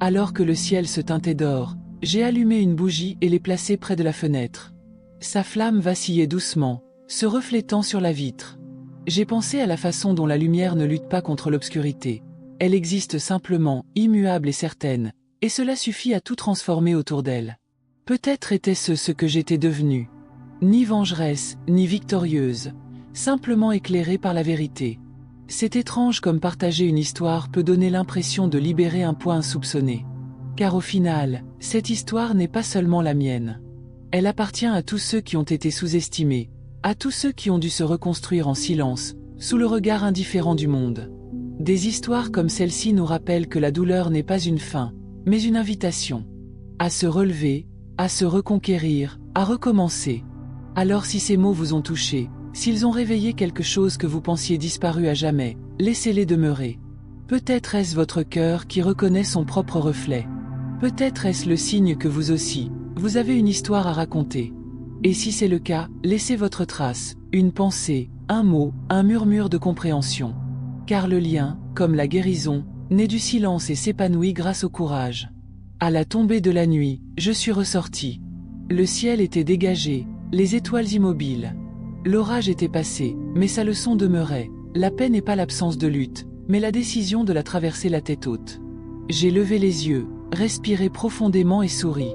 Alors que le ciel se teintait d'or, j'ai allumé une bougie et l'ai placée près de la fenêtre. Sa flamme vacillait doucement, se reflétant sur la vitre. J'ai pensé à la façon dont la lumière ne lutte pas contre l'obscurité. Elle existe simplement, immuable et certaine, et cela suffit à tout transformer autour d'elle. Peut-être était-ce ce que j'étais devenue. Ni vengeresse, ni victorieuse, simplement éclairée par la vérité. C'est étrange comme partager une histoire peut donner l'impression de libérer un poids insoupçonné. Car au final, cette histoire n'est pas seulement la mienne. Elle appartient à tous ceux qui ont été sous-estimés, à tous ceux qui ont dû se reconstruire en silence, sous le regard indifférent du monde. Des histoires comme celle-ci nous rappellent que la douleur n'est pas une fin, mais une invitation. À se relever, à se reconquérir, à recommencer. Alors si ces mots vous ont touché, s'ils ont réveillé quelque chose que vous pensiez disparu à jamais, laissez-les demeurer. Peut-être est-ce votre cœur qui reconnaît son propre reflet. Peut-être est-ce le signe que vous aussi, vous avez une histoire à raconter. Et si c'est le cas, laissez votre trace, une pensée, un mot, un murmure de compréhension. Car le lien, comme la guérison, naît du silence et s'épanouit grâce au courage. À la tombée de la nuit, je suis ressorti. Le ciel était dégagé, les étoiles immobiles. L'orage était passé, mais sa leçon demeurait. La paix n'est pas l'absence de lutte, mais la décision de la traverser la tête haute. J'ai levé les yeux, respiré profondément et souri.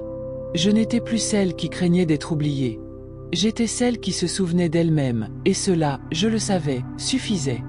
Je n'étais plus celle qui craignait d'être oubliée. J'étais celle qui se souvenait d'elle-même, et cela, je le savais, suffisait.